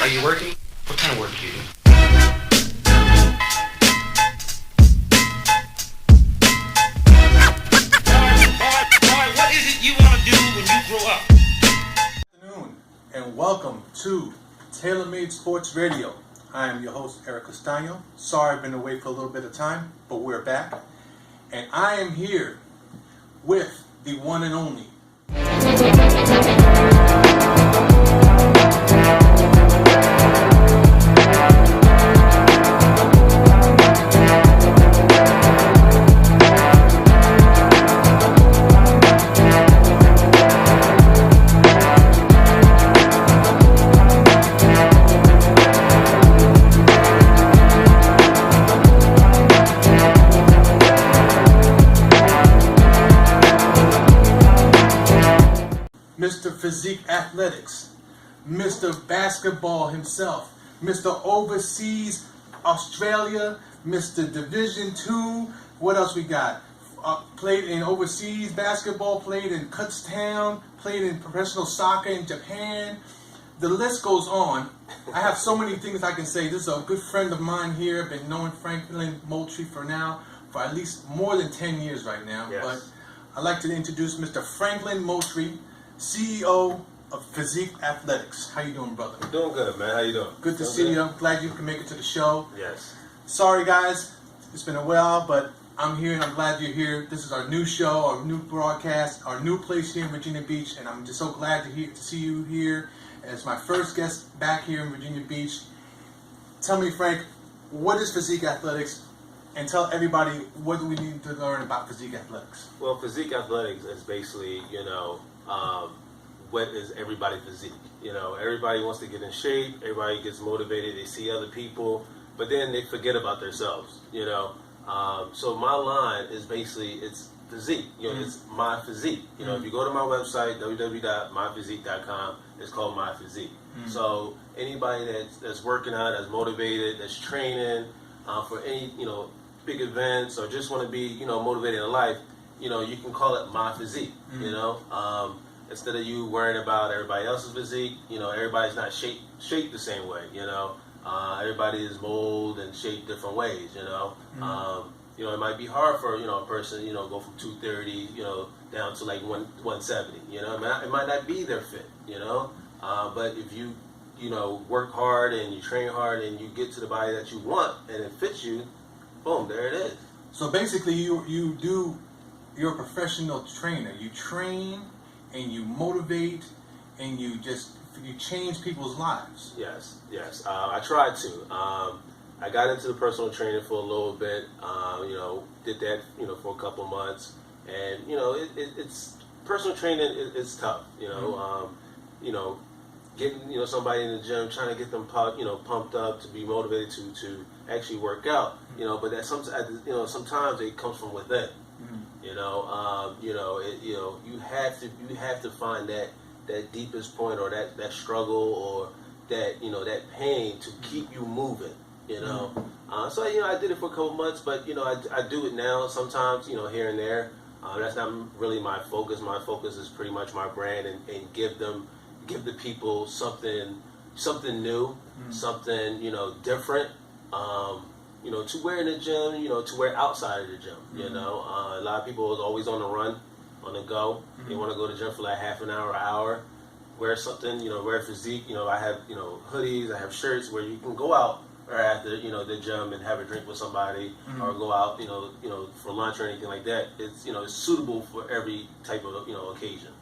Are you working? What kind of work do you do? What is it you want to do when you grow up? Good afternoon, and welcome to Tailor Made Sports Radio. I am your host, Eric Castano. Sorry I've been away for a little bit of time, but we're back. And I am here with the one and only Mr. Physique Athletics, Mr. Basketball himself, Mr. Overseas Australia, Mr. Division II. What else we got? Played in overseas basketball, played in Kutztown, played in professional soccer in Japan. The list goes on. I have so many things I can say. This is a good friend of mine here. I've been knowing Franklin Moultrie for at least more than 10 years right now. Yes. But I'd like to introduce Mr. Franklin Moultrie, CEO of Physique Athletics. How you doing, brother? Doing good, man. How you doing? Good to see you. I'm glad you can make it to the show. Yes. Sorry, guys. It's been a while, but I'm here and I'm glad you're here. This is our new show, our new broadcast, our new place here in Virginia Beach, and I'm just so glad to see you here as my first guest back here in Virginia Beach. Tell me, Frank, what is Physique Athletics? And tell everybody, what do we need to learn about Physique Athletics? Well, physique athletics is basically, what is everybody physique? Everybody wants to get in shape. Everybody gets motivated. They see other people, but then they forget about themselves. So my line is basically it's physique. It's my physique. If you go to my website www.myphysique.com, it's called My Physique. So anybody that's working out, that's motivated, that's training for any big events or just want to be motivated in life, you can call it My Physique. Instead of you worrying about everybody else's physique, everybody's not shaped the same way. Everybody is molded and shaped different ways. It might be hard for a person go from 230 down to like 170. It might not be their fit. But if you work hard and you train hard and you get to the body that you want and it fits you, boom, there it is. So basically, you're a professional trainer. You train and you motivate and you change people's lives. Yes. I tried to. I got into the personal training for a little bit. Did that for a couple months, and it's personal training. It's tough. Getting somebody in the gym, trying to get them pumped up to be motivated to actually work out. But that sometimes it comes from within. You have to find that deepest point or that struggle or that pain to keep you moving. So I did it for a couple months, but I do it now sometimes here and there. That's not really my focus. My focus is pretty much my brand and give the people something new, something different. To wear in the gym, to wear outside of the gym. A lot of people are always on the run, on the go. They want to go to the gym for like half an hour, wear something, wear physique. I have, hoodies, I have shirts where you can go out or after, the gym and have a drink with somebody or go out, for lunch or anything like that. It's, it's suitable for every type of, occasion.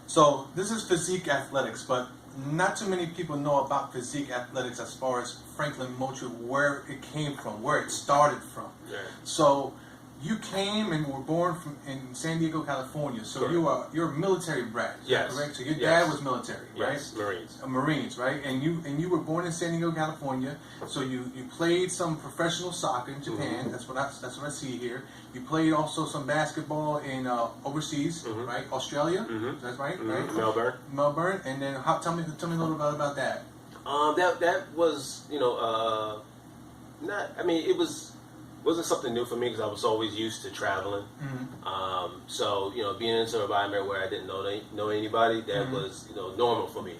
So this is Physique Athletics, but not too many people know about Physique Athletics as far as Franklin Moultrie, where it came from, where it started from. Yeah. So you came and were born in San Diego, California. So correct. you're a military brat. Yes. Correct. So your dad was military, right? Yes, Marines. Marines, right? And you were born in San Diego, California. So you played some professional soccer in Japan. That's what I see here. You played also some basketball in overseas, right? Australia. That's right, right? Melbourne. And then tell me a little bit about that. That was it wasn't something new for me because I was always used to traveling. So being into an environment where I didn't know anybody, that was normal for me.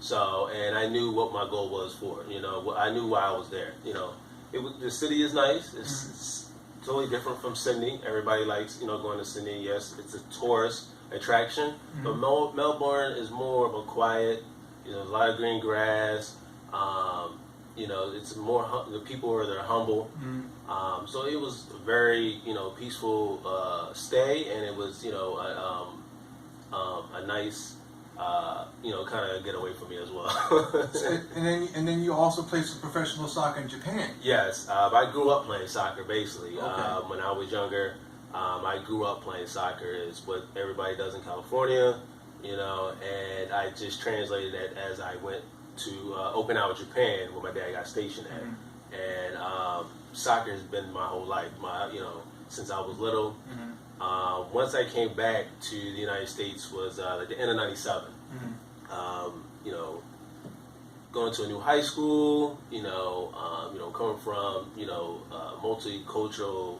So, and I knew what my goal was for, I knew why I was there, the city is nice. It's totally different from Sydney. Everybody likes, going to Sydney. Yes, it's a tourist attraction, but Melbourne is more of a quiet, a lot of green grass. It's more, the people are, they're humble. So it was a very, peaceful stay, and it was, a nice, kind of get away from me as well. and then you also played some professional soccer in Japan. Yes, I grew up playing soccer basically. Okay. When I was younger, I grew up playing soccer. Is what everybody does in California, and I just translated that as I went to Okinawa, Japan, where my dad got stationed at. And soccer has been my whole life, since I was little. Once I came back to the United States was at the end of '97. Going to a new high school, coming from a multicultural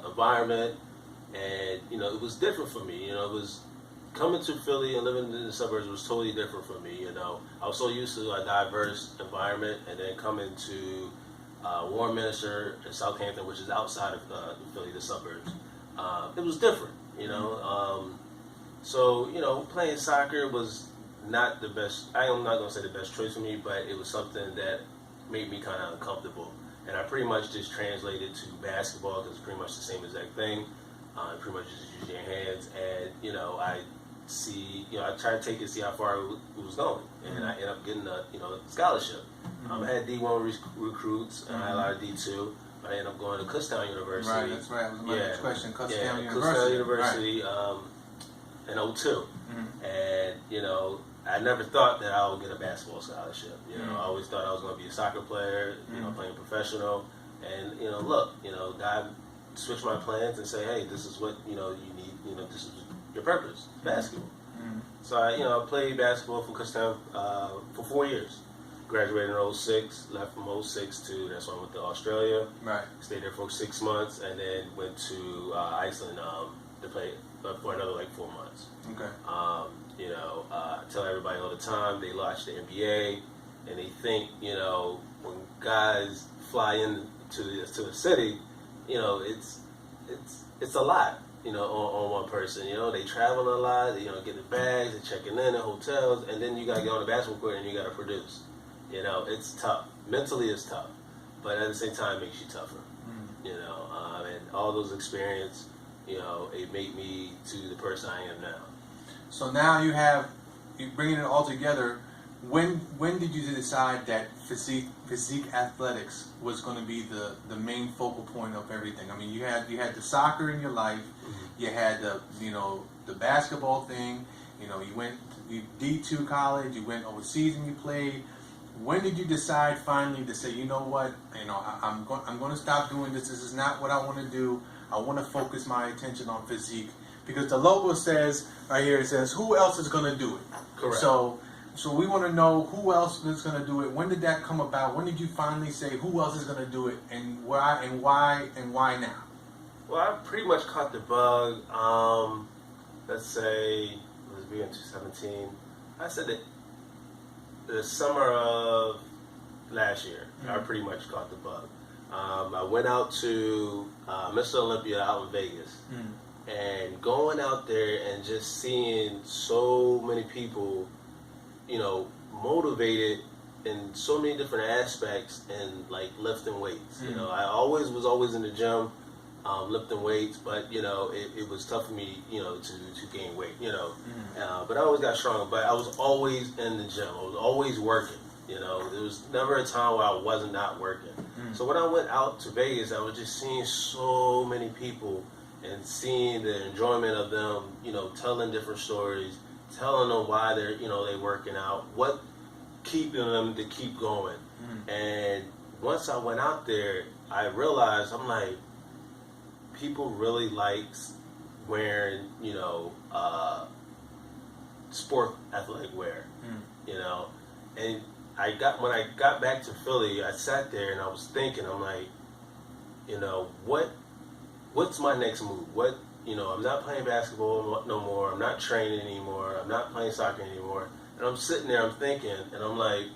environment, and it was different for me. It was coming to Philly and living in the suburbs was totally different for me. I was so used to a diverse environment, and then coming to Warminster and Southampton, which is outside of Philly, the suburbs. It was different, So, playing soccer was not the best. I am not going to say the best choice for me, but it was something that made me kind of uncomfortable. And I pretty much just translated to basketball because it's pretty much the same exact thing. Pretty much just use your hands. And, I tried to take it, see how far it was going. And I ended up getting a, scholarship. I had D1 recruits, and I had a lot of D2. I ended up going to Kutztown University. Right, that's right. That was my next question. Kutztown University. Kutztown University in '02. And, I never thought that I would get a basketball scholarship. I always thought I was going to be a soccer player, playing professional. And, look, God switched my plans and say, hey, this is what, you need, this is your purpose, basketball. So, I played basketball for Kutztown for 4 years. Graduated in '06, left from '06 to, that's when I went to Australia. Right. Stayed there for 6 months, and then went to Iceland to play for another 4 months. Okay. I tell everybody all the time, they watch the NBA, and they think, when guys fly into the city, it's a lot, on one person. They travel a lot, they, get the bags, they're checking in at hotels, and then you got to get on the basketball court and you got to produce. It's tough. Mentally, it's tough, but at the same time, it makes you tougher. And all those experiences, it made me to the person I am now. So now you bringing it all together. When did you decide that physique athletics was going to be the main focal point of everything? I mean, you had the soccer in your life, you had the basketball thing. You went D2 college, you went overseas and you played. When did you decide finally to say, you know what, I'm going to stop doing this. This is not what I want to do. I want to focus my attention on physique, because the logo says right here, it says, who else is going to do it? Correct. So we want to know who else is going to do it. When did that come about? When did you finally say who else is going to do it, and why now? Well, I pretty much caught the bug. Let's say it was in 2017. I said that the summer of last year, I pretty much caught the bug. I went out to Mr. Olympia out in Vegas, and going out there and just seeing so many people, motivated in so many different aspects and lifting weights. I was always in the gym, lifting weights, but it was tough for me, to gain weight, but I always got stronger. But I was always in the gym. I was always working. There was never a time where I wasn't not working. So when I went out to Vegas, I was just seeing so many people and seeing the enjoyment of them, telling different stories, telling them why they're, they working out, what keeping them to keep going. And once I went out there, I realized, I'm like, people really like wearing, sport athletic wear, and when I got back to Philly, I sat there and I was thinking, I'm like, what's my next move? I'm not playing basketball no more. I'm not training anymore. I'm not playing soccer anymore. And I'm sitting there, I'm thinking, and I'm like,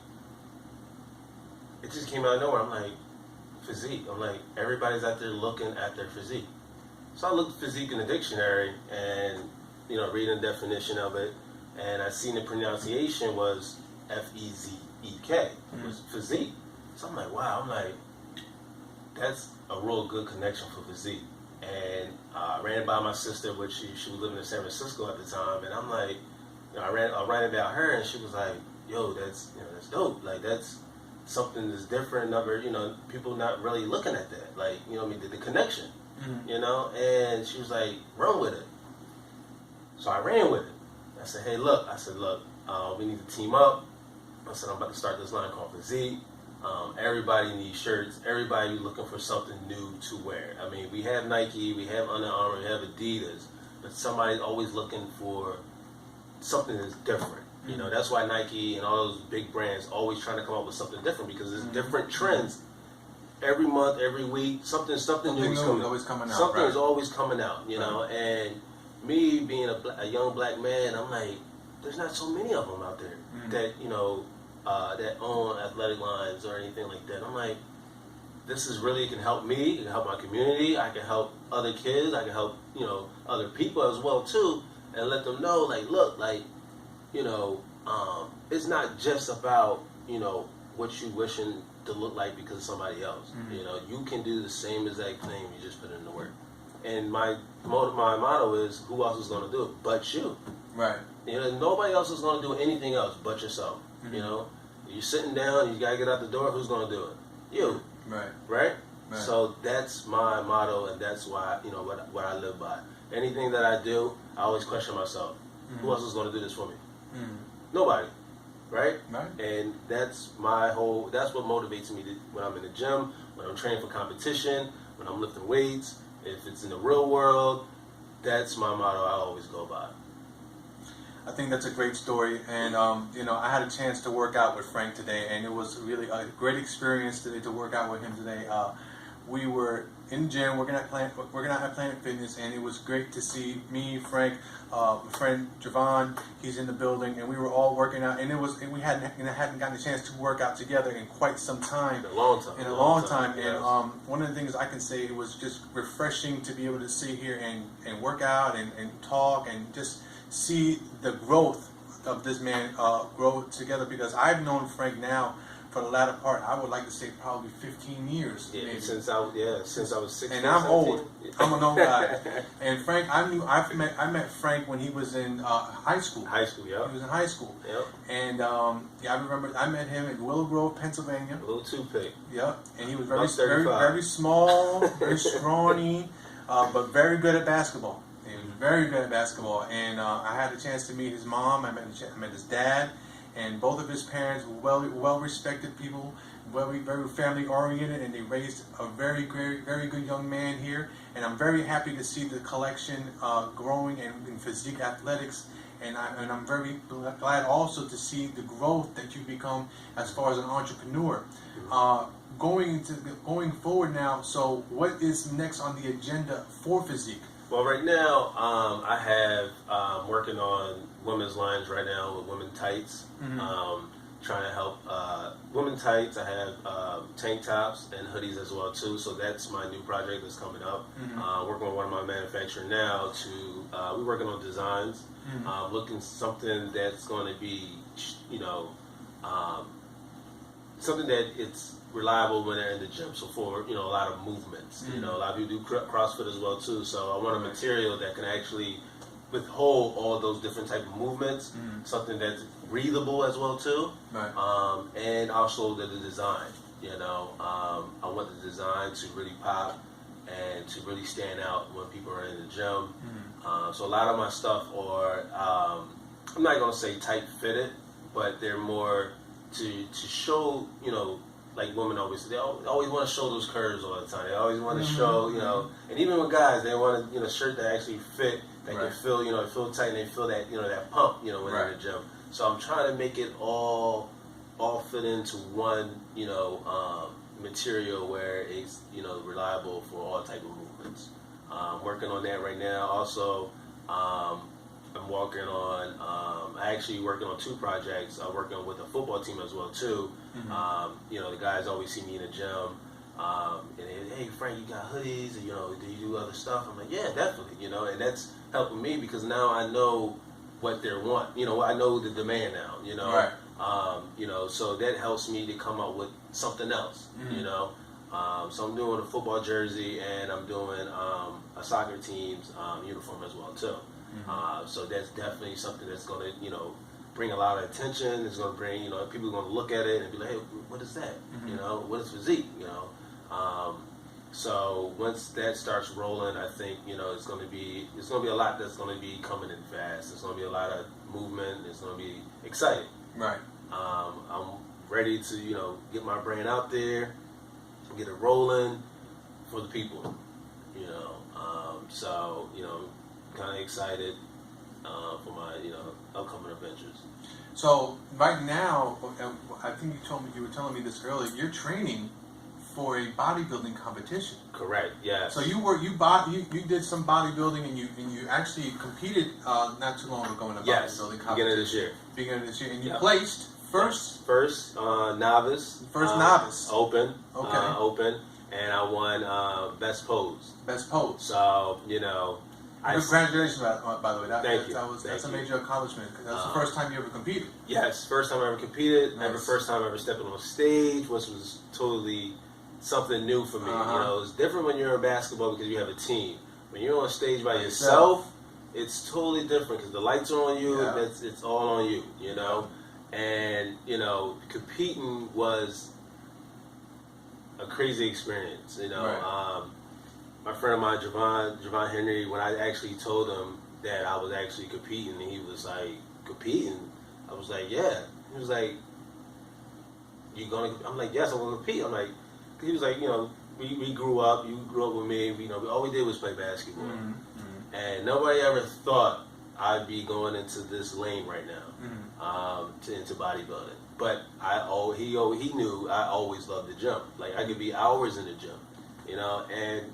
it just came out of nowhere. I'm like, physique. I'm like, everybody's out there looking at their physique. So I looked physique in the dictionary and, reading the definition of it, and I seen the pronunciation was FEZEK. It was physique. So I'm like, wow, that's a real good connection for physique. And I ran it by my sister, which she was living in San Francisco at the time, and I'm like, I ran it about her, and she was like, yo, that's dope. Like, that's something that's different. Never, people not really looking at that. Like, the connection, and she was like, run with it. So I ran with it. I said, hey, look, we need to team up. I said, I'm about to start this line called Physique. Everybody needs shirts. Everybody looking for something new to wear. I mean, we have Nike, we have Under Armour, we have Adidas, but somebody's always looking for something that's different. That's why Nike and all those big brands always trying to come up with something different, because there's different trends every month, every week. Something new is always coming out. Something is always coming out, And me being a young black man, I'm like, there's not so many of them out there that that own athletic lines or anything like that. I'm like, this is really, it can help me, it can help my community, I can help other kids, I can help, other people as well too, and let them know, like, look, like, it's not just about, what you wishing to look like because of somebody else. You can do the same exact thing, you just put in the work. And my motto is, who else is going to do it but you? Right. Nobody else is going to do anything else but yourself. You're sitting down, you got to get out the door, who's going to do it? You. Right? So that's my motto, and that's why, what I live by. Anything that I do, I always question myself. Who else is going to do this for me? Nobody. Right? And that's that's what motivates me when I'm in the gym, when I'm training for competition, when I'm lifting weights. If it's in the real world, that's my motto I always go by. I think that's a great story, and I had a chance to work out with Frank today, and it was really a great experience today to work out with him today. We were in the gym working out at Planet Fitness, and it was great to see me, Frank, my friend Javon. He's in the building, and we were all working out, and we hadn't gotten a chance to work out together in quite some time. In a long time. Yes. And one of the things I can say, it was just refreshing to be able to sit here and work out and talk and just see the growth of this man grow together, because I've known Frank now for the latter part, I would like to say probably 15 years. Yeah, maybe. Since I was 16. And I'm 17. Old. I'm an old guy. And Frank, I met Frank when he was in high school. High school, yeah. He was in high school. Yep. And I remember I met him in Willow Grove, Pennsylvania. A little toothpick. Yep. And he was very small, very scrawny, but very good at basketball. He was very good at basketball. And I had a chance to meet his mom. I met his dad. And both of his parents were well-respected people, very family-oriented, and they raised a very good young man here. And I'm very happy to see the collection growing in physique athletics. And I'm very glad also to see the growth that you've become as far as an entrepreneur. Going forward now, so what is next on the agenda for physique? Well, right now, I have working on women's lines right now with women tights. Trying to help women tights. I have tank tops and hoodies as well too. So that's my new project that's coming up. Working with one of my manufacturers now to we're working on designs. Looking something that's going to be something that it's reliable when they're in the gym. So for a lot of movements, a lot of people do CrossFit as well too. So I want a material that can actually withhold all those different type of movements. Something that's breathable as well too. And also the design. I want the design to really pop and to really stand out when people are in the gym. So a lot of my stuff are I'm not gonna say tight fitted, but they're more to show like women they always want to show those curves all the time. They always want to show, and even with guys, they want a shirt that actually fit, that can feel, feel tight, and they feel that, that pump, when they're in the gym. So I'm trying to make it all fit into one, material where it's, reliable for all type of movements. Working on that right now. Also, I'm working on. I actually working on 2 projects. I'm working with a football team as well too. You know, the guys always see me in the gym, and they, hey Frank, you got hoodies, and, you know, do you do other stuff? I'm like, yeah, definitely. You know, and that's helping me because now I know what they want. You know, I know the demand now. You know, Right. You know, so that helps me to come up with something else. You know. So I'm doing a football jersey and I'm doing a soccer team's uniform as well too. So that's definitely something that's going to, you know, bring a lot of attention. It's going to bring, you know, people are going to look at it and be like, hey, what is that? You know, what is FEZEK? You know, so once that starts rolling, I think, you know, it's going to be a lot that's going to be coming in fast. There's going to be a lot of movement. It's going to be exciting. Right. I'm ready to, you know, get my brand out there, get it rolling for the people, you know. So, you know, kind of excited for my, you know, upcoming adventures. So right now, I think you were telling me this earlier. You're training for a bodybuilding competition. Correct. Yeah. So you did some bodybuilding and you actually competed not too long ago in a bodybuilding competition. Beginning of this year, and you placed first. First novice. First novice. Open. Okay. Open, and I won best pose. Best pose. So, you know. Congratulations, by the way. Thank you. That's a major accomplishment because that's the first time you ever competed. Yes, first time I ever competed. Nice. First time I ever stepping on stage, which was totally something new for me. You know, it's different when you're in basketball because you have a team. When you're on stage by yourself, it's totally different because the lights are on you. And it's all on you. You know, and you know, competing was a crazy experience. You know. Right. My friend of mine, Javon Henry, when I actually told him that I was actually competing, he was like, competing? I was like, yeah. He was like, you gonna? I'm like, yes, I'm gonna compete. I'm like, he was like, you know, we grew up. You grew up with me. You know, all we did was play basketball, and nobody ever thought I'd be going into this lane right now, into bodybuilding. But he knew I always loved the gym. Like I could be hours in the gym, you know, and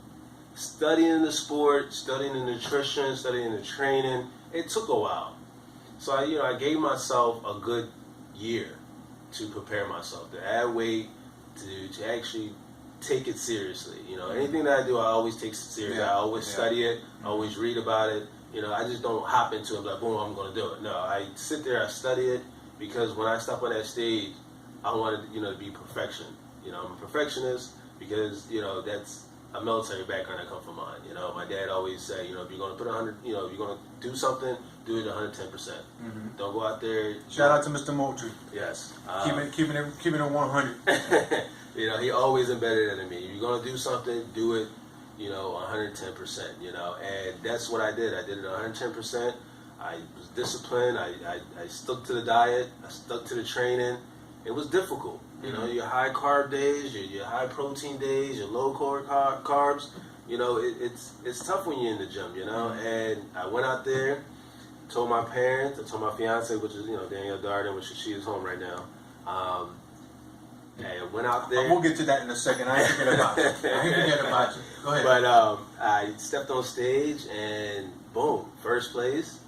studying the sport, studying the nutrition, studying the training, it took a while. So I gave myself a good year to prepare myself, to add weight, to actually take it seriously. You know, anything that I do, I always take it seriously. I always study it, I always read about it. You know, I just don't hop into it like, boom, I'm going to do it. No, I sit there, I study it, because when I step on that stage, I wanted, to be perfection. You know, I'm a perfectionist because, that's a military background I come from mine. You know, my dad always said, if you're going to put 100, if you're going to do something, do it 110%. Don't go out there. Shout out to Mr. Moultrie. Yes. Keeping it 100. He always embedded it in me. If you're going to do something, do it, 110%, and that's what I did. I did it 110%. I was disciplined. I stuck to the diet. I stuck to the training. It was difficult. Your high carb days, your high protein days, your low carbs. It's tough when you're in the gym. And I went out there, told my parents, I told my fiance, which is Danielle Darden, which she is home right now. I went out there. We'll get to that in a second. I ain't forget about you. Go ahead. But I stepped on stage and boom, first place.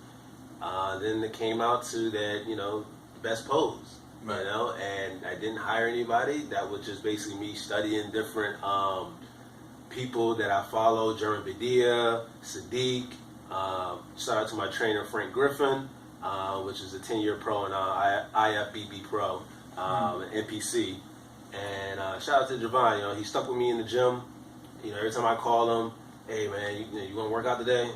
Then it came out to that, best pose. Right. And I didn't hire anybody. That was just basically me studying different people that I follow. Jeremy Badia, Sadiq. Shout out to my trainer, Frank Griffin, which is a 10-year pro and IFBB pro, NPC. And shout out to Javon. He stuck with me in the gym. Every time I call him, hey man, you want to work out today?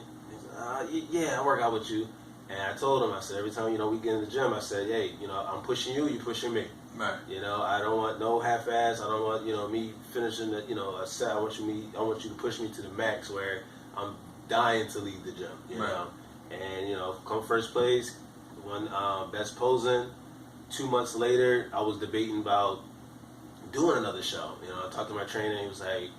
He's yeah, I'll work out with you. And I told him, I said, every time, we get in the gym, I said, hey, I'm pushing you, you're pushing me. Right. I don't want no half-ass. I don't want, me finishing a set. I want you to push me to the max where I'm dying to leave the gym, right. And, come first place, won best posing. 2 months later, I was debating about doing another show. I talked to my trainer, and he was like,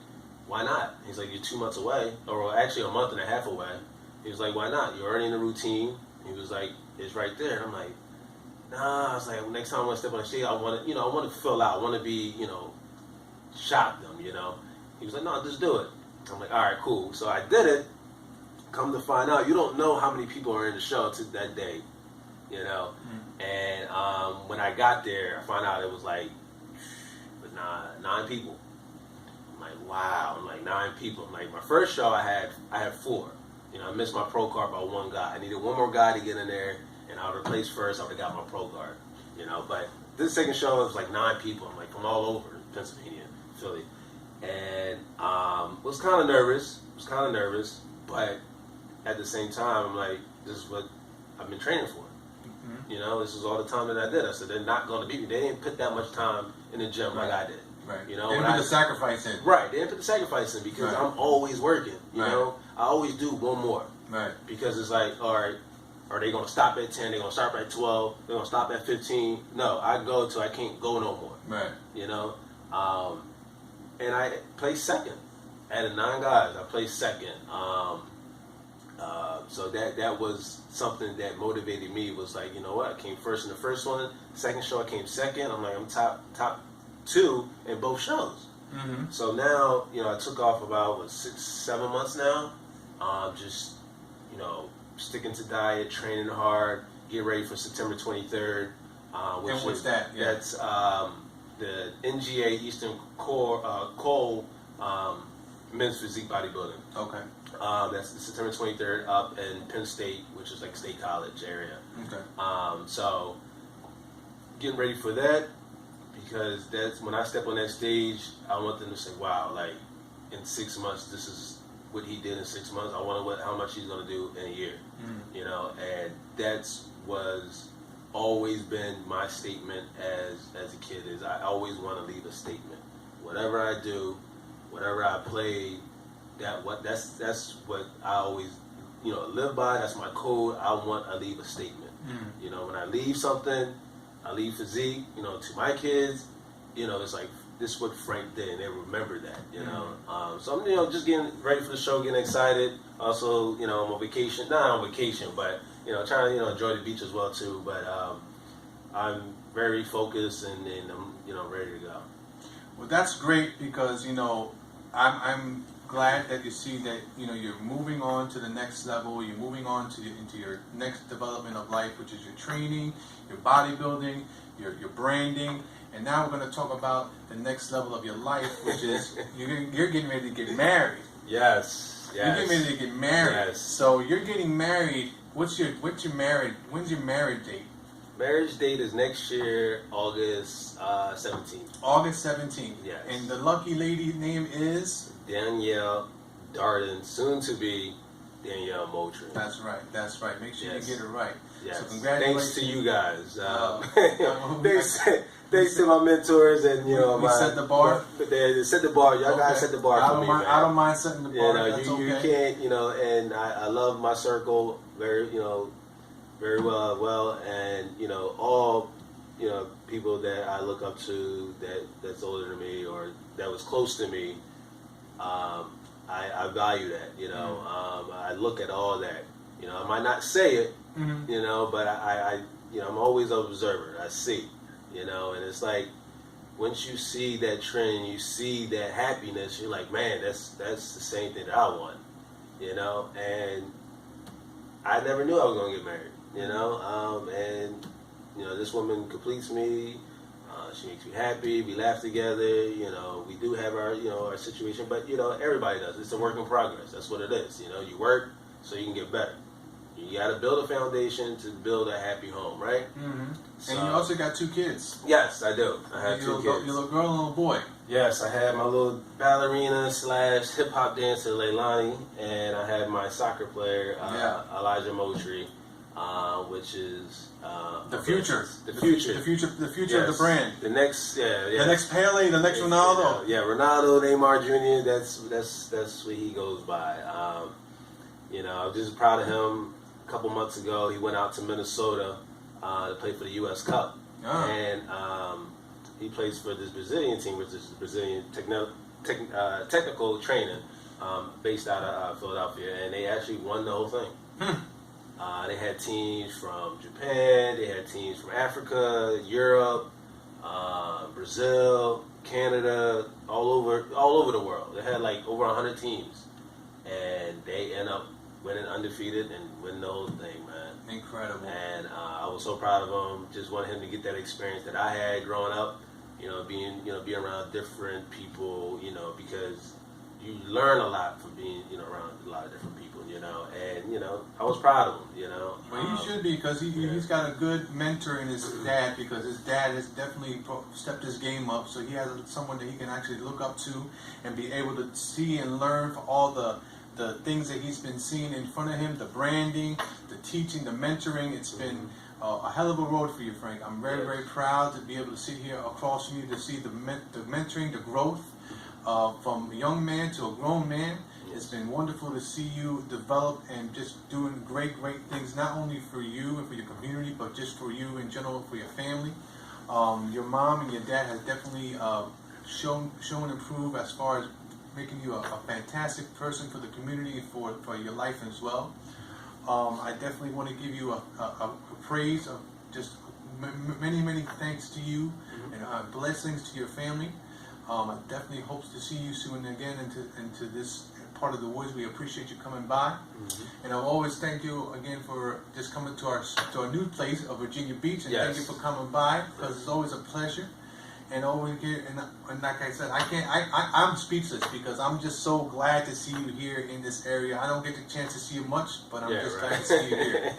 why not? He's like, you're 2 months away, or actually a month and a half away. He was like, why not? You're already in the routine. He was like, it's right there. And I'm like, nah. I was like, next time I want to step on the stage, I want to fill out. I want to be, shock them, He was like, no, just do it. I'm like, all right, cool. So I did it. come to find out, you don't know how many people are in the show to that day, you know. And when I got there, I found out it was like 9 people. I'm like, wow. I'm like 9 people. I'm like, my first show I had 4. You know, I missed my pro card by 1 guy. I needed 1 more guy to get in there, and I would have placed first. I would have got my pro card. You know, but this second show it was like 9 people. I'm like from all over Pennsylvania, Philly, and was kind of nervous. But at the same time, I'm like, this is what I've been training for. You know, this is all the time that I did. I said they're not going to beat me. They didn't put that much time in the gym like I did. Right. You know, they didn't put the sacrifice in. Right. They didn't put the sacrifice in because I'm always working. You know, I always do 1 more. Right. Because it's like, all right, are they going to stop at 10? They're going to start at 12? They're going to stop at 15? No, I go till I can't go no more. Right. You know, and I placed second. Out of 9 guys, I placed second. So that was something that motivated me. Was like, you know what? I came first in the first one. Second show, I came second. I'm like, I'm top 2 in both shows. So now, you know, I took off about 6-7 months now. Just, you know, sticking to diet, training hard, get ready for September 23rd. Which and what's is, that? Yeah. That's the NGA Eastern Cole men's physique bodybuilding. Okay. That's September 23rd up in Penn State, which is like State College area. Okay. So getting ready for that because that's when I step on that stage, I want them to say, wow, like in 6 months, this is what he did in 6 months. I wonder how much he's going to do in a year. You know, and that's was always been my statement as a kid is I always want to leave a statement. Whatever I do, whatever I play, that's what I always, you know, live by. That's my code. I leave a statement. You know, when I leave something, I leave physique, you know, to my kids, you know, it's like this is what Frank did, and they remember that, you know. So I'm, you know, just getting ready for the show, getting excited. Also, you know, I'm on vacation, not on vacation, but you know, trying to, you know, enjoy the beach as well too. But I'm very focused and I'm, you know, ready to go. Well, that's great because, you know, I'm glad that you see that, you know, you're moving on to the next level. You're moving on to into your next development of life, which is your training, your bodybuilding, your branding. And now we're going to talk about the next level of your life, which is you're getting ready to get married. Yes. You're getting ready to get married. Yes. So you're getting married. When's your marriage date? Marriage date is next year, August 17th. August 17th. Yes. And the lucky lady name is? Danielle Darden, soon to be Danielle Moultrie. That's right. Make sure you get it right. Yes. So congratulations. Thanks to you guys. Thanks to my mentors and, you know, we set the bar. They set the bar. Y'all guys set the bar for me, man. I don't mind setting the bar. You know, That's you can't, you know, and I love my circle very well, and you know, all, you know, people that I look up to that's older than me or that was close to me. I value that, you know. I look at all that, you know. I might not say it, you know, but I you know, I'm always an observer. I see, you know, and it's like once you see that trend, you see that happiness, you're like, man, that's the same thing that I want, you know. And I never knew I was gonna get married, you know. And you know, this woman completes me. She makes me happy. We laugh together. You know, we do have our, you know, our situation, but you know, everybody does. It's a work in progress. That's what it is. You know, you work so you can get better. You got to build a foundation to build a happy home, right? So, and you also got 2 kids. Yes, I do. I have 2 kids. Your little girl and little boy. Yes, I had my little ballerina / hip hop dancer Leilani, and I had my soccer player Elijah Moultrie, which is the future. The future Yes. Of the brand. The next, the next Pele, the next Ronaldo. Yeah, Ronaldo, Neymar Jr. That's what he goes by. You know, I'm just proud of him. A couple months ago, he went out to Minnesota to play for the U.S. Cup, and he plays for this Brazilian team, which is Brazilian technical training, based out of Philadelphia, and they actually won the whole thing. They had teams from Japan, they had teams from Africa, Europe, Brazil, Canada, all over the world. They had like over 100 teams, and they end up winning undefeated and winning the whole thing, man. Incredible. And I was so proud of him. Just wanted him to get that experience that I had growing up. Being around different people. Because you learn a lot from being around a lot of different people. And I was proud of him. Well, he should be, because he's got a good mentor in his dad, because his dad has definitely stepped his game up. So he has someone that he can actually look up to and be able to see and learn for all the things that he's been seeing in front of him, the branding, the teaching, the mentoring. It's been a hell of a road for you, Frank. I'm very, very proud to be able to sit here across from you to see the mentoring, the growth from a young man to a grown man. It's been wonderful to see you develop and just doing great, great things, not only for you and for your community, but just for you in general, for your family. Your mom and your dad has definitely shown and proved as far as making you a fantastic person for the community and for your life as well. I definitely want to give you a praise of just many, many thanks to you and blessings to your family. I definitely hope to see you soon again into this part of the woods. We appreciate you coming by, and I'll always thank you again for just coming to our new place of Virginia Beach, and thank you for coming by, because it's always a pleasure. And over here, and like I said, I'm speechless, because I'm just so glad to see you here in this area. I don't get the chance to see you much, but I'm glad to see you here.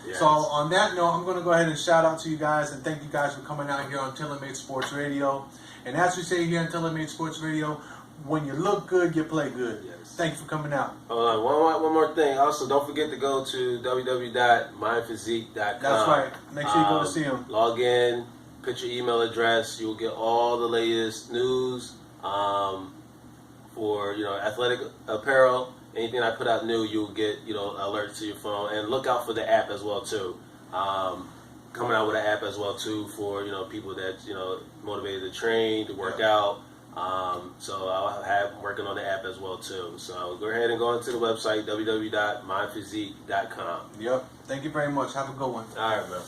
Yes. So on that note, I'm going to go ahead and shout out to you guys and thank you guys for coming out here on Tailor Made Sports Radio. And as we say here on Tailor Made Sports Radio, when you look good, you play good. Yes. Thank you for coming out. One more thing. Also, don't forget to go to www.myphysique.com. That's right. Make sure you go to see them. Log in. Put your email address. You'll get all the latest news for athletic apparel. Anything I put out new, you'll get alerts to your phone. And look out for the app as well too. Coming out with an app as well too for people that motivated to train, to work out. So I'll have working on the app as well too. So go ahead and go onto the website www.myphysique.com. Yep. Thank you very much. Have a good one. All right, man.